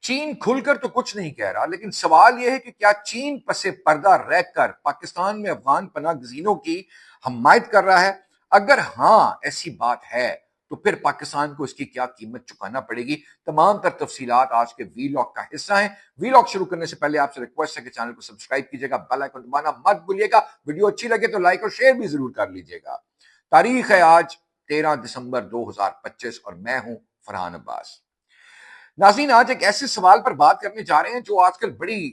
چین کھل کر تو کچھ نہیں کہہ رہا، لیکن سوال یہ ہے کہ کیا چین پس پردہ رہ کر پاکستان میں افغان پناہ گزینوں کی حمایت کر رہا ہے؟ اگر ہاں ایسی بات ہے تو پھر پاکستان کو اس کی کیا قیمت چکانا پڑے گی؟ تمام تر تفصیلات آج کے وی لاگ کا حصہ ہیں۔ وی لاگ شروع کرنے سے پہلے آپ سے ریکویسٹ ہے کہ چینل کو سبسکرائب کیجیے گا، بیل آئیکن دبانا مت بھولیے گا، ویڈیو اچھی لگے تو لائک اور شیئر بھی ضرور کر لیجیے گا۔ تاریخ ہے آج 13 دسمبر 2025 اور میں ہوں فرحان عباس۔ ناظرین، آج ایک ایسے سوال پر بات کرنے جا رہے ہیں جو آج کل بڑی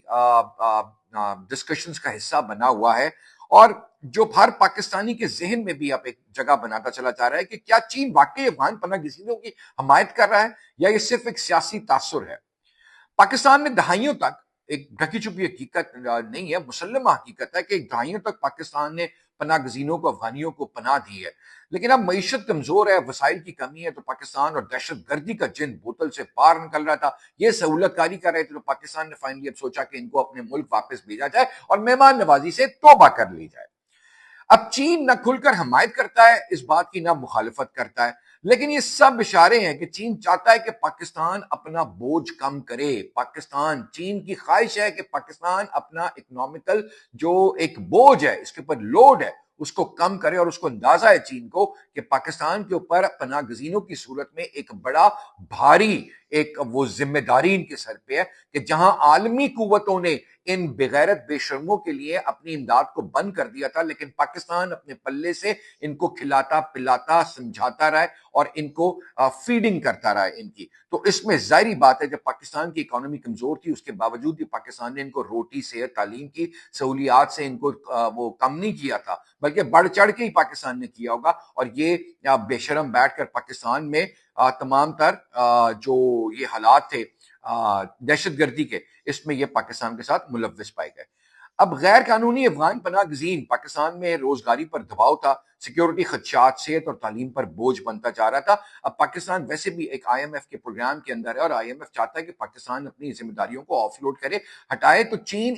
ڈسکشنز کا حصہ بنا ہوا ہے اور جو ہر پاکستانی کے ذہن میں بھی اب ایک جگہ بناتا چلا جا رہا ہے کہ کیا چین واقعی افغان پناہ گزینوں کی حمایت کر رہا ہے یا یہ صرف ایک سیاسی تاثر ہے؟ پاکستان میں دہائیوں تک ایک ڈھکی چھپی حقیقت نہیں ہے، مسلمہ حقیقت ہے کہ ایک دہائیوں تک پاکستان نے پناہ گزینوں کو، افغانیوں کو پناہ دی ہے، لیکن اب معیشت کمزور ہے، وسائل کی کمی ہے، تو پاکستان اور دہشت گردی کا جن بوتل سے پار نکل رہا تھا، یہ سہولت کاری کر رہے تھے، تو پاکستان نے فائنلی اب سوچا کہ ان کو اپنے ملک واپس بھیجا جائے اور مہمان نوازی سے توبہ کر لی جائے۔ اب چین نہ کھل کر حمایت کرتا ہے اس بات کی، نہ مخالفت کرتا ہے، لیکن یہ سب اشارے ہیں کہ چین چاہتا ہے کہ پاکستان اپنا بوجھ کم کرے۔ چین کی خواہش ہے کہ پاکستان اپنا اکنامیکل جو ایک بوجھ ہے، اس کے اوپر لوڈ ہے، اس کو کم کرے، اور اس کو اندازہ ہے چین کو کہ پاکستان کے اوپر پناہ گزینوں کی صورت میں ایک بڑا بھاری ایک وہ ذمہ داری ان کے سر پہ ہے کہ جہاں عالمی قوتوں نے ان بغیرت بے شرموں کے لیے اپنی امداد کو بند کر دیا تھا، لیکن پاکستان اپنے پلے سے ان کو کھلاتا پلاتا سمجھاتا رہا اور ان کو فیڈنگ کرتا رہا ان کی۔ تو اس میں ظاہری بات ہے جب پاکستان کی اکانومی کمزور تھی، اس کے باوجود بھی پاکستان نے ان کو روٹی، صحت، تعلیم کی سہولیات سے ان کو وہ کم نہیں کیا تھا، بلکہ بڑھ چڑھ کے ہی پاکستان نے کیا ہوگا۔ اور یہ بے شرم بیٹھ کر پاکستان میں تمام تر جو یہ حالات تھے دہشت گردی کے، اس میں یہ پاکستان کے ساتھ ملوث پائے گئے۔ اب غیر قانونی افغان پناہ گزین پاکستان میں روزگاری پر دباؤ تھا، سیکیورٹی خدشات، صحت اور تعلیم پر بوجھ بنتا جا رہا تھا۔ اب پاکستان ویسے بھی ایک آئی ایم ایف کے پروگرام کے اندر ہے اور آئی ایم ایف چاہتا ہے کہ پاکستان اپنی ذمہ داریوں کو آف لوڈ کرے، ہٹائے، تو چین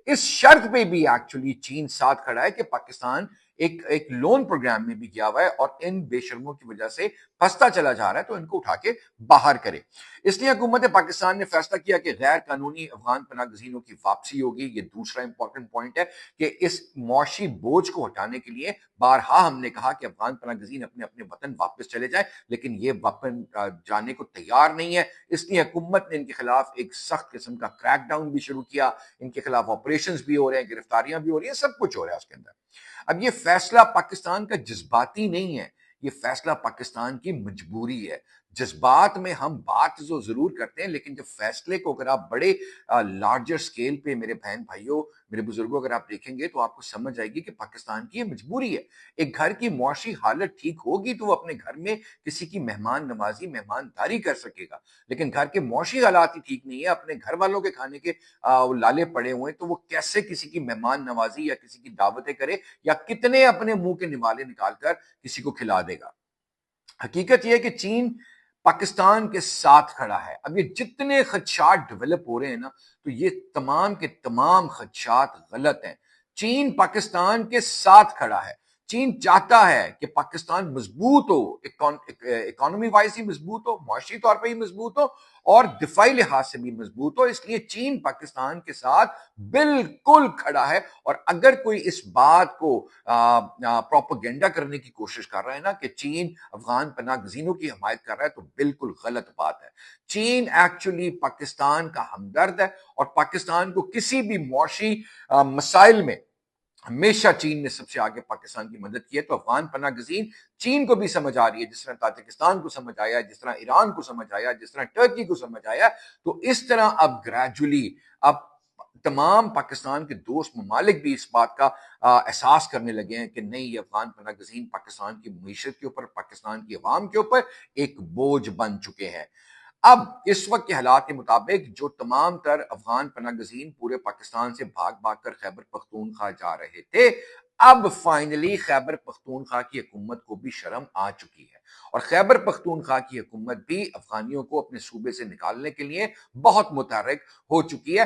اس شرط پہ بھی ایکچولی چین ساتھ کھڑا ہے کہ پاکستان ایک لون پروگرام میں بھی گیا ہوا ہے اور ان بے شرموں کی وجہ سے پھنستا چلا جا رہا ہے، تو ان کو اٹھا کے باہر کرے۔ اس لیے حکومت پاکستان نے فیصلہ کیا کہ غیر قانونی افغان پناہ گزینوں کی واپسی ہوگی۔ یہ دوسرا امپورٹنٹ پوائنٹ ہے کہ اس معاشی بوجھ کو ہٹانے کے لیے بارہا ہم نے کہا کہ افغان پناہ گزین اپنے اپنے وطن واپس چلے جائیں، لیکن یہ وطن جانے کو تیار نہیں ہے۔ اس لیے حکومت نے ان کے خلاف ایک سخت قسم کا کریک ڈاؤن بھی شروع کیا، ان کے خلاف آپریشنز بھی ہو رہے ہیں، گرفتاریاں بھی ہو رہی ہیں، سب کچھ ہو رہا ہے اس کے اندر۔ اب یہ فیصلہ پاکستان کا جذباتی نہیں ہے، یہ فیصلہ پاکستان کی مجبوری ہے۔ جذبات میں ہم بات تو ضرور کرتے ہیں، لیکن جب فیصلے کو اگر آپ بڑے لارجر سکیل پہ میرے بہن بھائیوں، میرے بزرگوں، اگر آپ دیکھیں گے تو آپ کو سمجھ آئے گی کہ پاکستان کی یہ مجبوری ہے۔ ایک گھر کی معاشی حالت ٹھیک ہوگی تو وہ اپنے گھر میں کسی کی مہمان نوازی، مہمانداری کر سکے گا، لیکن گھر کے معاشی حالات ہی ٹھیک نہیں ہے، اپنے گھر والوں کے کھانے کے لالے پڑے ہوئے ہیں، تو وہ کیسے کسی کی مہمان نوازی یا کسی کی دعوتیں کرے یا کتنے اپنے منہ کے نوالے نکال کر کسی کو کھلا دے گا۔ حقیقت یہ ہے کہ چین پاکستان کے ساتھ کھڑا ہے۔ اب یہ جتنے خدشات ڈیولپ ہو رہے ہیں نا، تو یہ تمام کے تمام خدشات غلط ہیں۔ چین پاکستان کے ساتھ کھڑا ہے۔ چین چاہتا ہے کہ پاکستان مضبوط ہو، اکانومی وائز ہی مضبوط ہو، معاشی طور پہ ہی مضبوط ہو اور دفاعی لحاظ سے بھی مضبوط ہو۔ اس لیے چین پاکستان کے ساتھ بالکل کھڑا ہے، اور اگر کوئی اس بات کو پروپیگنڈا کرنے کی کوشش کر رہا ہے نا کہ چین افغان پناہ گزینوں کی حمایت کر رہا ہے، تو بالکل غلط بات ہے۔ چین ایکچولی پاکستان کا ہمدرد ہے اور پاکستان کو کسی بھی معاشی مسائل میں ہمیشہ چین نے سب سے آگے پاکستان کی مدد کی ہے۔ تو افغان پناہ گزین چین کو بھی سمجھ آ رہی ہے، جس طرح تاجکستان کو سمجھ آیا، جس طرح ایران کو سمجھ آیا، جس طرح ٹرکی کو سمجھ آیا، تو اس طرح اب گریجولی اب تمام پاکستان کے دوست ممالک بھی اس بات کا احساس کرنے لگے ہیں کہ نہیں، یہ افغان پناہ گزین پاکستان کی معیشت کے اوپر، پاکستان کی عوام کے اوپر ایک بوجھ بن چکے ہیں۔ اب اس وقت کے حالات کے مطابق جو تمام تر افغان پناہ گزین پورے پاکستان سے بھاگ بھاگ کر خیبر پختونخوا جا رہے تھے، اب فائنلی خیبر پختونخوا کی حکومت کو بھی شرم آ چکی ہے، اور خیبر پختونخوا کی حکومت بھی افغانیوں کو اپنے صوبے سے نکالنے کے لیے بہت متحرک ہو چکی ہے۔